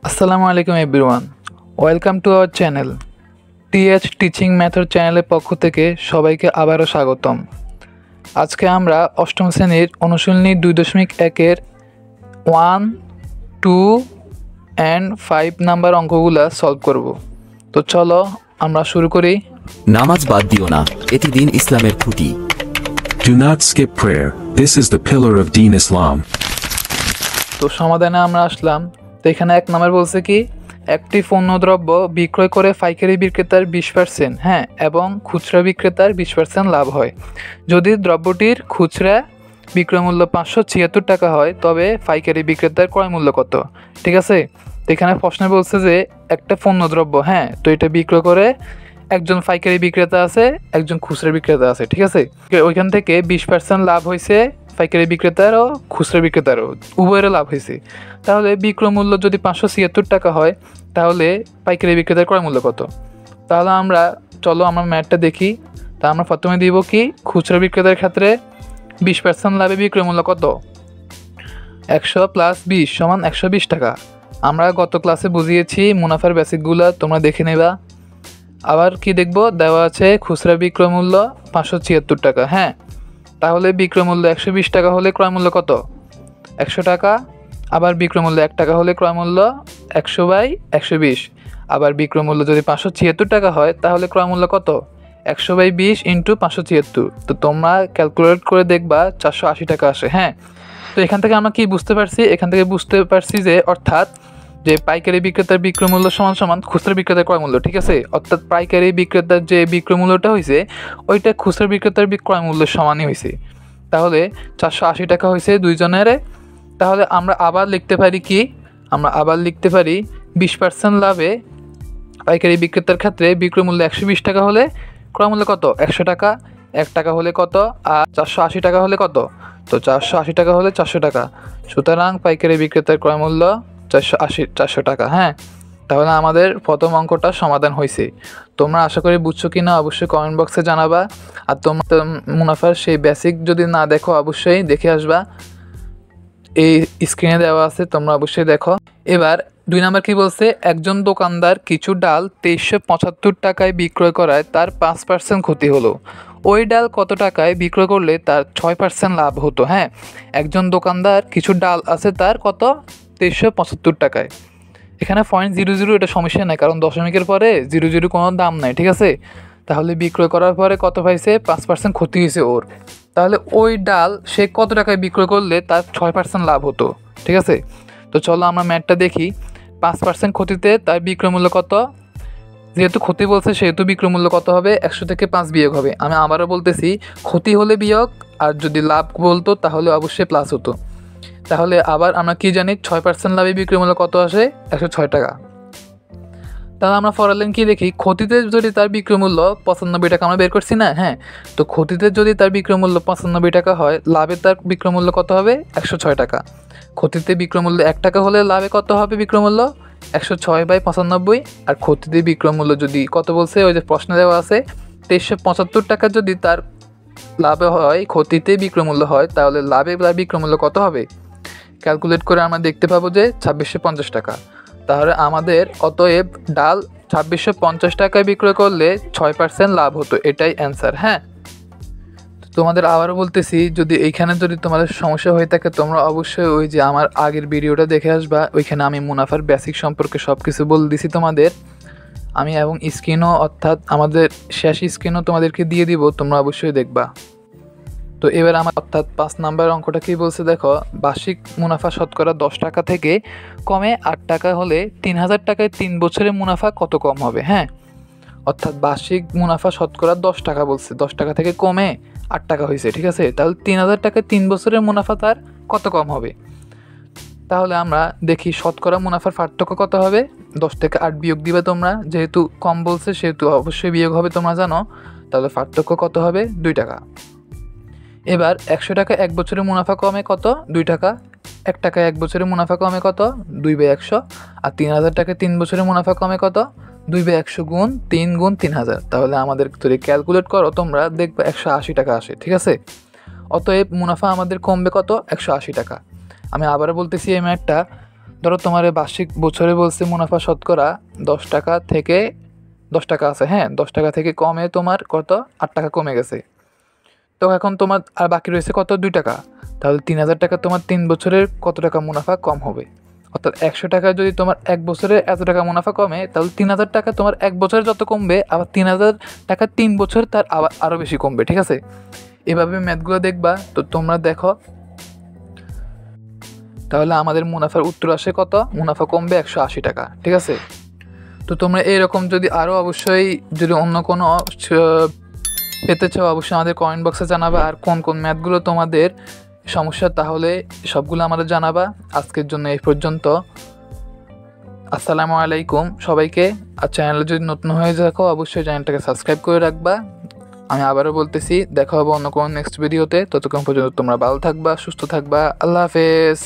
আসসালামু আলাইকুম everyone, welcome to our channel. TH teaching method চ্যানেলের পক্ষ থেকে সবাইকে আবারও স্বাগতম। আজকে আমরা অষ্টম শ্রেণীর অনুশীলনী 2.1-এর 1, 2 অ্যান্ড 5 নাম্বার অঙ্কগুলা সলভ করব। তো চলো আমরা শুরু করি। নামাজ বাদ দিও না, এটি দিন ইসলামের খুঁটি। Do not skip prayer. This is the pillar of Deen Islam. তো সমাধানে আমরা আসলাম। তো এখানে 1 নাম্বার বলছে কি, একটি পণ্যদ্রব্য বিক্রয় করে পাইকারি বিক্রেতার 20%, হ্যাঁ, এবং খুচরা বিক্রেতার 20% লাভ হয়। যদি দ্রব্যটির খুচরা বিক্রয় মূল্য 576 টাকা হয়, তবে পাইকারি বিক্রেতার ক্রয় মূল্য কত? ঠিক আছে, তো এখানে প্রশ্নে বলছে যে একটা পণ্যদ্রব্য, হ্যাঁ, তো এটা বিক্রয় করে একজন পাইকারি বিক্রেতা আছে, একজন খুচরা বিক্রেতা আছে। ঠিক আছে, ওইখান থেকে 20% লাভ হয়েছে পাইকারি বিক্রেতারও খুচরা বিক্রেতারও, উভয়েরও লাভ হয়েছে। তাহলে বিক্রয় মূল্য যদি 576 টাকা হয়, তাহলে পাইকারি বিক্রেতার ক্রয় মূল্য কত? তাহলে চলো আমরা ম্যাথটা দেখি। তা আমরা প্রথমে দিব কি, খুচরা বিক্রেতার ক্ষেত্রে 20% লাভে বিক্রয় মূল্য কত? 100 + 20 = 120 টাকা। আমরা গত ক্লাসে বুঝিয়েছি মুনাফার বেসিকগুলো, তোমরা দেখে নেবা। আবার কি দেখব, দেওয়া আছে খুচরা বিক্রয় মূল্য 576 টাকা, হ্যাঁ, তাহলে বিক্রয় মূল্য 120 টাকা হলে ক্রয় মূল্য কত? 100 টাকা। আবার বিক্রয় মূল্য 1 টাকা হলে ক্রয় মূল্য 100/120। আবার বিক্রয় মূল্য যদি 576 টাকা হয়, তাহলে ক্রয় মূল্য কত? 100/20 × 576। তো তোমরা ক্যালকুলেট করে দেখবা 480 টাকা আসে। হ্যাঁ, তো এখান থেকে আমরা কি বুঝতে পারছি? এখান থেকে বুঝতে পারছি যে অর্থাৎ যে পাইকারি বিক্রেতার বিক্রয় মূল্য সমান খুচরা বিক্রেতার ক্রয় মূল্য। ঠিক আছে, অর্থাৎ পাইকারি বিক্রেতার যে বিক্রয় মূল্যটা হয়েছে, ওইটা খুচরা বিক্রেতার ক্রয় মূল্যের সমানই হয়েছে। তাহলে 480 টাকা হয়েছে দুইজনের। তাহলে আমরা আবার লিখতে পারি কি, আমরা আবার লিখতে পারি 20% লাভে পাইকারি বিক্রেতার ক্ষেত্রে বিক্রয় মূল্য 120 টাকা হলে ক্রয় মূল্য কত? 100 টাকা। 1 টাকা হলে কত? আর 480 টাকা হলে কত? তো 480 টাকা হলে 400 টাকা। সুতরাং পাইকারি বিক্রেতার ক্রয় মূল্য 400 টাকা। হ্যাঁ, তাহলে আমাদের প্রথম অঙ্কটা সমাধান হয়েছে। তোমরা আশা করি বুঝছো কি না অবশ্যই কমেন্ট বক্সে জানাবা। আর তোমরা মুনাফার সেই বেসিক যদি না দেখো, অবশ্যই দেখে আসবা, এই স্ক্রিনে দেওয়া আছে, তোমরা অবশ্যই দেখো। এবার 2 নাম্বার কি বলছে, একজন দোকানদার কিছু ডাল 2375 টাকায় বিক্রয় করায় তার 5% ক্ষতি হলো। ওই ডাল কত টাকায় বিক্রয় করলে তার 6% লাভ হতো? হ্যাঁ, একজন দোকানদার কিছু ডাল আছে তার কত? 2375 টাকায়। এখানে 0.00 এটা সমস্যা নাই, কারণ দশমিকের পরে 00 কোনো দাম নাই। ঠিক আছে, তাহলে বিক্রয় করার পরে কত পাইছে? 5% ক্ষতি হয়েছে ওর। তাহলে ওই ডাল সে কত টাকায় বিক্রয় করলে তার 6% লাভ হতো? ঠিক আছে, তো চলো আমরা ম্যাথটা দেখি। 5% ক্ষতিতে তার বিক্রয় মূল্য কত? যেহেতু ক্ষতি বলছে সেহেতু বিক্রয় মূল্য কত হবে? 100 থেকে 5 বিয়োগ হবে। আমি আবারও বলতেছি, ক্ষতি হলে বিয়োগ, আর যদি লাভ বলতো তাহলে অবশ্যই প্লাস হতো। তাহলে আবার আমরা কি জানি, 6% লাভে বিক্রয় মূল্য কত আসে? 106 টাকা। তাহলে আমরা ফরালেন কি দেখি, ক্ষতিতে যদি তার বিক্রয় মূল্য 95 টাকা আমরা বের করছি না? হ্যাঁ, তো ক্ষতিতে যদি তার বিক্রয় মূল্য 95 টাকা হয়, লাভে তার বিক্রয় মূল্য কত হবে? 106 টাকা। ক্ষতিতে বিক্রয় মূল্য 1 টাকা হলে লাভে কত হবে বিক্রয় মূল্য? 106/95। আর ক্ষতিতে বিক্রয় মূল্য যদি কত বলছে, ওই যে প্রশ্নে দেওয়া আছে 2375 টাকা যদি তার লাভে হয়, ক্ষতিতে বিক্রয় মূল্য হয়, তাহলে লাভে তার বিক্রয় মূল্য কত হবে? ক্যালকুলেট করে আমরা দেখতে পাবো যে 2650 টাকা। তাহলে আমাদের অতএব ডাল 2650 টাকায় বিক্রয় করলে 6% লাভ হতো, এটাই অ্যান্সার। হ্যাঁ, তোমাদের আবারও বলতেছি, যদি এইখানে যদি তোমাদের সমস্যা হয়ে থাকে, তোমরা অবশ্যই ওই যে আমার আগের ভিডিওটা দেখে আসবা, ওইখানে আমি মুনাফার বেসিক সম্পর্কে সব কিছু বলে দিছি তোমাদের আমি, এবং স্ক্রিনও, অর্থাৎ আমাদের শেষ স্ক্রিনও তোমাদেরকে দিয়ে দিব, তোমরা অবশ্যই দেখবা। তো এবার আমার অর্থাৎ 5 নাম্বার অঙ্কটা কী বলছে দেখো, বার্ষিক মুনাফা শতকরা 10 টাকা থেকে কমে 8 টাকা হলে 3000 টাকায় 3 বছরের মুনাফা কত কম হবে? হ্যাঁ, অর্থাৎ বার্ষিক মুনাফা শতকরা 10 টাকা বলছে, 10 টাকা থেকে কমে 8 টাকা হয়েছে। ঠিক আছে, তাহলে 3000 টাকায় 3 বছরের মুনাফা তার কত কম হবে? তাহলে আমরা দেখি শতকরা মুনাফার পার্থক্য কত হবে। 10 থেকে 8 বিয়োগ দিবে তোমরা, যেহেতু কম বলছে সেহেতু অবশ্যই বিয়োগ হবে, তোমরা জানো। তাহলে পার্থক্য কত হবে? 2 টাকা। এবার 100 টাকা 1 বছরের মুনাফা কমে কত? 2 টাকা। 1 টাকায় 1 বছরের মুনাফা কমে কত? 2/100। আর 3000 টাকায় 3 বছরের মুনাফা কমে কত? 2/100 গুণ 3 গুণ 3000। তাহলে আমাদের যদি ক্যালকুলেট করো তোমরা দেখবে 180 টাকা আসে। ঠিক আছে, অতএব মুনাফা আমাদের কমবে কত? 180 টাকা। আমি আবারও বলতেছি এই ম্যাথটা, ধরো তোমার বার্ষিক বছরে বলছে মুনাফা শতকরা 10 টাকা থেকে 10 টাকা আছে, হ্যাঁ 10 টাকা থেকে কমে তোমার কত 8 টাকা কমে গেছে। তো এখন তোমার আর বাকি রয়েছে কত 2 টাকা, তাহলে 3000 টাকা তোমার 3 বছরের কত টাকা মুনাফা কম হবে। অর্থাৎ 100 টাকা যদি তোমার 1 বছরে এত টাকা মুনাফা কমে, তাহলে 3000 টাকা তোমার 1 বছরে যত কমবে, আবার 3000 টাকা 3 বছর তার আবার আরও বেশি কমবে। ঠিক আছে, এভাবে ম্যাথগুলো দেখবা। তো তোমরা দেখো, তাহলে আমাদের মুনাফার উত্তর আসে কত, মুনাফা কমবে 180 টাকা। ঠিক আছে, তো তোমরা এরকম যদি আরও অবশ্যই যদি অন্য কোনো পেতে চাও অবশ্যই আমাদের কমেন্ট বক্সে জানাবা। আর কোন কোন ম্যাথগুলো তোমাদের সমস্যা তাহলে সবগুলো আমাদের জানাবা। আজকের জন্য এই পর্যন্ত। আসসালামু আলাইকুম সবাইকে। আর চ্যানেলে যদি নতুন হয়ে থাকো অবশ্যই চ্যানেলটাকে সাবস্ক্রাইব করে রাখবা। আমি আবারও বলতেছি, দেখা হবে অন্য কোনো নেক্সট ভিডিওতে। ততক্ষণ পর্যন্ত তোমরা ভালো থাকবা, সুস্থ থাকবা। আল্লাহ হাফেজ।